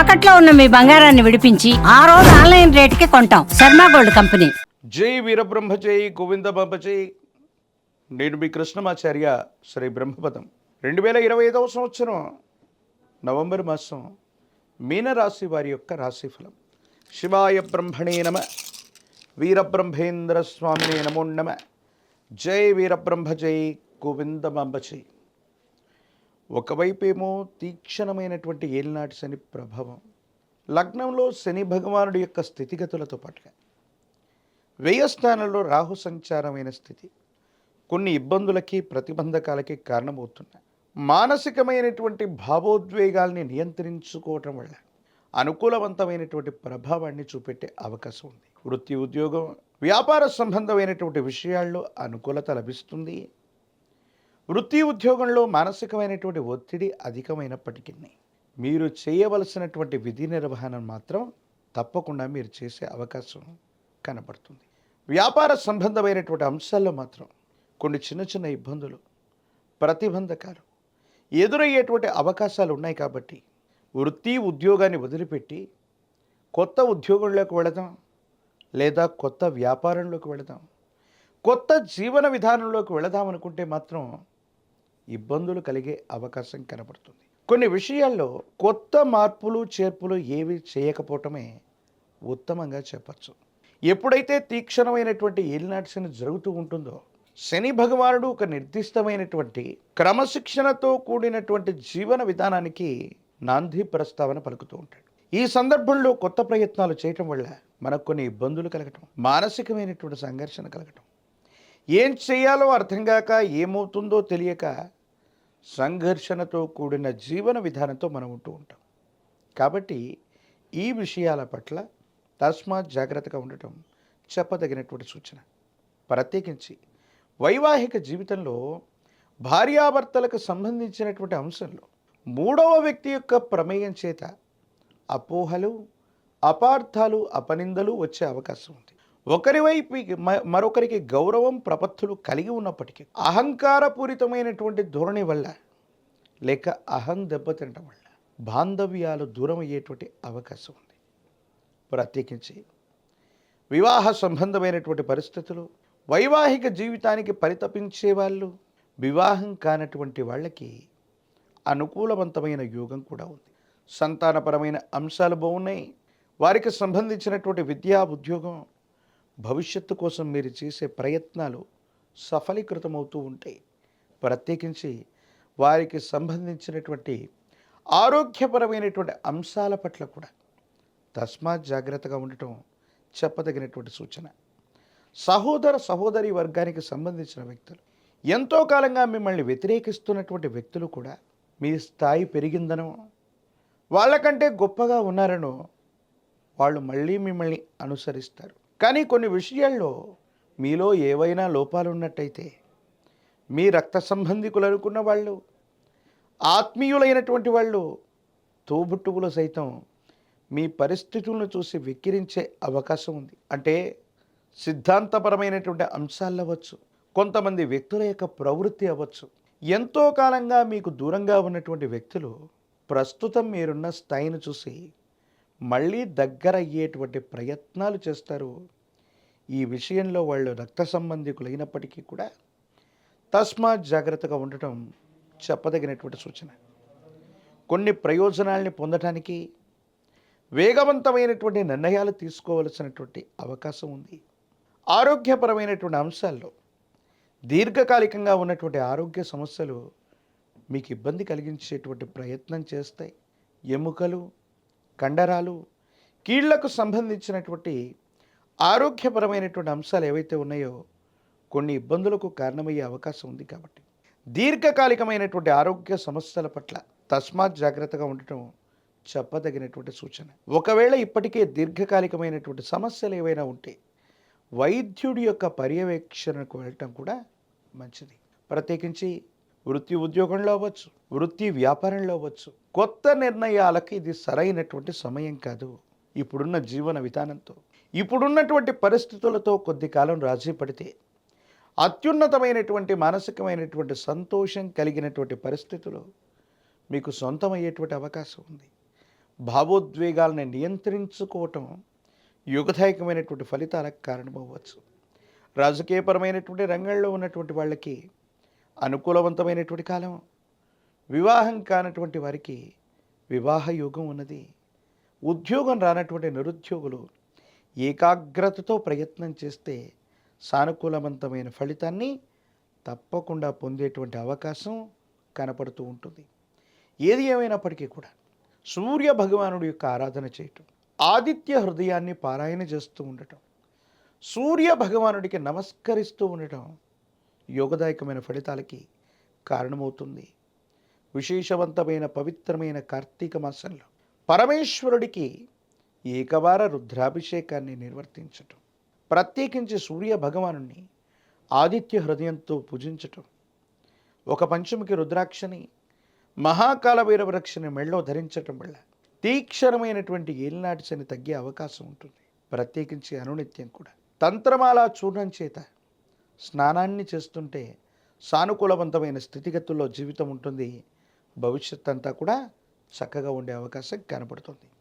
తాకట్లో ఉన్న మీ బంగారాన్ని విడిపించి ఆ రోజు ఆన్లైన్ రేటుకి కొంటాం. Sharma gold company. జై వీరబ్రహ్మ జై గోవిందబాబ జై. నేను మీ కృష్ణమాచార్య. శ్రీ బ్రహ్మపదం 2025 సంవత్సరం నవంబర్ మాసం మీనరాశి వారి యొక్క రాశిఫలం. శివాయ బ్రహ్మణే నమ, వీరబ్రహ్మేంద్ర స్వామినే నమో నమ. జై వీరబ్రహ్మ జై గోవిందబాబ జై. ఒకవైపేమో తీక్షణమైనటువంటి ఏలినాటి శని ప్రభావం, లగ్నంలో శని భగవానుడి యొక్క స్థితిగతులతో పాటుగా వ్యయ స్థానంలో రాహు సంచారమైన స్థితి కొన్ని ఇబ్బందులకి ప్రతిబంధకాలకి కారణమవుతున్నాయి. మానసికమైనటువంటి భావోద్వేగాల్ని నియంత్రించుకోవటం వల్ల అనుకూలవంతమైనటువంటి ప్రభావాన్ని చూపెట్టే అవకాశం ఉంది. వృత్తి, ఉద్యోగం, వ్యాపార సంబంధమైనటువంటి విషయాల్లో అనుకూలత లభిస్తుంది. వృత్తి ఉద్యోగంలో మానసికమైనటువంటి ఒత్తిడి అధికమైనప్పటికీ మీరు చేయవలసినటువంటి విధి నిర్వహణ మాత్రం తప్పకుండా మీరు చేసే అవకాశం కనబడుతుంది. వ్యాపార సంబంధమైనటువంటి అంశాల్లో మాత్రం కొన్ని చిన్న చిన్న ఇబ్బందులు, ప్రతిబంధకాలు ఎదురయ్యేటువంటి అవకాశాలు ఉన్నాయి. కాబట్టి వృత్తి ఉద్యోగాన్ని వదిలిపెట్టి కొత్త ఉద్యోగంలోకి వెళదాం, లేదా కొత్త వ్యాపారంలోకి వెళదాం, కొత్త జీవన విధానంలోకి వెళదాం అనుకుంటే మాత్రం ఇబ్బందులు కలిగే అవకాశం కనబడుతుంది. కొన్ని విషయాల్లో కొత్త మార్పులు చేర్పులు ఏవి చేయకపోవటమే ఉత్తమంగా చెప్పచ్చు. ఎప్పుడైతే తీక్షణమైనటువంటి ఏలినాటి శని జరుగుతూ ఉంటుందో, శని భగవానుడు ఒక నిర్దిష్టమైనటువంటి క్రమశిక్షణతో కూడినటువంటి జీవన విధానానికి నాంది ప్రస్తావన పలుకుతూ ఉంటాడు. ఈ సందర్భంలో కొత్త ప్రయత్నాలు చేయటం వల్ల మనకు కొన్ని ఇబ్బందులు కలగటం, మానసికమైనటువంటి సంఘర్షణ కలగటం, ఏం చేయాలో అర్థం కాక, ఏమవుతుందో తెలియక సంఘర్షణతో కూడిన జీవన విధానంతో మనం ఉంటూ ఉంటాం. కాబట్టి ఈ విషయాల పట్ల తస్మాత్ జాగ్రత్తగా ఉండటం చెప్పదగినటువంటి సూచన. ప్రత్యేకించి వైవాహిక జీవితంలో భార్యాభర్తలకు సంబంధించినటువంటి అంశంలో మూడవ వ్యక్తి యొక్క ప్రమేయం చేత అపోహలు, అపార్థాలు, అపనిందలు వచ్చే అవకాశం ఉంది. ఒకరి వైపు మరొకరికి గౌరవం, ప్రపత్తులు కలిగి ఉన్నప్పటికీ అహంకారపూరితమైనటువంటి ధోరణి వల్ల, లేక అహం దెబ్బతినటం వల్ల బాంధవ్యాలు దూరం అయ్యేటువంటి అవకాశం ఉంది. ప్రత్యేకించి వివాహ సంబంధమైనటువంటి పరిస్థితులు, వైవాహిక జీవితానికి పరితపించే వాళ్ళు, వివాహం కానటువంటి వాళ్ళకి అనుకూలవంతమైన యోగం కూడా ఉంది. సంతానపరమైన అంశాలు బాగున్నాయి. వారికి సంబంధించినటువంటి విద్యా, ఉద్యోగం, భవిష్యత్తు కోసం మీరు చేసే ప్రయత్నాలు సఫలీకృతమవుతూ ఉంటాయి. ప్రత్యేకించి వారికి సంబంధించినటువంటి ఆరోగ్యపరమైనటువంటి అంశాల పట్ల కూడా తస్మాత్ జాగ్రత్తగా ఉండటం చెప్పదగినటువంటి సూచన. సహోదర సహోదరి వర్గానికి సంబంధించిన వ్యక్తులు, ఎంతో కాలంగా మిమ్మల్ని వ్యతిరేకిస్తున్నటువంటి వ్యక్తులు కూడా మీ స్థాయి పెరిగిందనో, వాళ్ళకంటే గొప్పగా ఉన్నారనో వాళ్ళు మళ్ళీ మిమ్మల్ని అనుసరిస్తారు. కానీ కొన్ని విషయాల్లో మీలో ఏవైనా లోపాలు ఉన్నట్టయితే మీ రక్త సంబంధికులు అనుకున్న వాళ్ళు, ఆత్మీయులైనటువంటి వాళ్ళు, తోబుట్టువులు సైతం మీ పరిస్థితులను చూసి వెక్కిరించే అవకాశం ఉంది. అంటే సిద్ధాంతపరమైనటువంటి అంశాలు అవ్వచ్చు, కొంతమంది వ్యక్తుల యొక్క ప్రవృత్తి అవ్వచ్చు. ఎంతో కాలంగా మీకు దూరంగా ఉన్నటువంటి వ్యక్తులు ప్రస్తుతం మీరున్న స్థాయిని చూసి మళ్ళీ దగ్గర అయ్యేటువంటి ప్రయత్నాలు చేస్తారు. ఈ విషయంలో వాళ్ళు రక్త సంబంధికులైనప్పటికీ కూడా తస్మాత్ జాగ్రత్తగా ఉండటం చెప్పదగినటువంటి సూచన. కొన్ని ప్రయోజనాల్ని పొందటానికి వేగవంతమైనటువంటి నిర్ణయాలు తీసుకోవలసినటువంటి అవకాశం ఉంది. ఆరోగ్యపరమైనటువంటి అంశాల్లో దీర్ఘకాలికంగా ఉన్నటువంటి ఆరోగ్య సమస్యలు మీకు ఇబ్బంది కలిగించేటువంటి ప్రయత్నం చేస్తాయి. ఎముకలు, కండరాలు, కీళ్లకు సంబంధించినటువంటి ఆరోగ్యపరమైనటువంటి అంశాలు ఏవైతే ఉన్నాయో కొన్ని ఇబ్బందులకు కారణమయ్యే అవకాశం ఉంది. కాబట్టి దీర్ఘకాలికమైనటువంటి ఆరోగ్య సమస్యల పట్ల తస్మాత్ జాగ్రత్తగా ఉండటం చెప్పదగినటువంటి సూచన. ఒకవేళ ఇప్పటికే దీర్ఘకాలికమైనటువంటి సమస్యలు ఏవైనా ఉంటే వైద్యుడి యొక్క పర్యవేక్షణకు వెళ్ళటం కూడా మంచిది. ప్రత్యేకించి వృత్తి ఉద్యోగంలో అవ్వచ్చు, వృత్తి వ్యాపారంలో అవ్వచ్చు, కొత్త నిర్ణయాలకు ఇది సరైనటువంటి సమయం కాదు. ఇప్పుడున్న జీవన విధానంతో, ఇప్పుడున్నటువంటి పరిస్థితులతో కొద్ది కాలం రాజీ పడితే అత్యున్నతమైనటువంటి మానసికమైనటువంటి సంతోషం కలిగినటువంటి పరిస్థితులు మీకు సొంతమయ్యేటువంటి అవకాశం ఉంది. భావోద్వేగాలను నియంత్రించుకోవటం యుగదాయకమైనటువంటి ఫలితాలకు కారణమవ్వచ్చు. రాజకీయపరమైనటువంటి రంగంలో ఉన్నటువంటి వాళ్ళకి అనుకూలవంతమైనటువంటి కాలం. వివాహం కానటువంటి వారికి వివాహ యోగం ఉన్నది. ఉద్యోగం రానటువంటి నిరుద్యోగులు ఏకాగ్రతతో ప్రయత్నం చేస్తే సానుకూలవంతమైన ఫలితాన్ని తప్పకుండా పొందేటువంటి అవకాశం కనపడుతూ ఉంటుంది. ఏది ఏమైనప్పటికీ కూడా సూర్య భగవానుడి యొక్క ఆరాధన చేయటం, ఆదిత్య హృదయాన్ని పారాయణ చేస్తూ ఉండటం, సూర్య భగవానుడికి నమస్కరిస్తూ ఉండటం యోగదాయకమైన ఫలితాలకి కారణమవుతుంది. విశేషవంతమైన పవిత్రమైన కార్తీక మాసంలో పరమేశ్వరుడికి ఏకవార రుద్రాభిషేకాన్ని నిర్వర్తించటం, ప్రత్యేకించి సూర్య భగవానుని ఆదిత్య హృదయంతో పూజించటం, ఒక పంచముఖి రుద్రాక్షని మహాకాల భైరవరక్షని మెళ్ళో ధరించటం వల్ల తీక్షణమైనటువంటి ఏలినాటి శని తగ్గే అవకాశం ఉంటుంది. ప్రత్యేకించి అనునిత్యం కూడా తంత్రమాల చూర్ణం చేత స్నానాన్ని చేస్తుంటే సానుకూలవంతమైన స్థితిగతుల్లో జీవితం ఉంటుంది. భవిష్యత్ అంతా కూడా చక్కగా ఉండే అవకాశం కనపడుతుంది.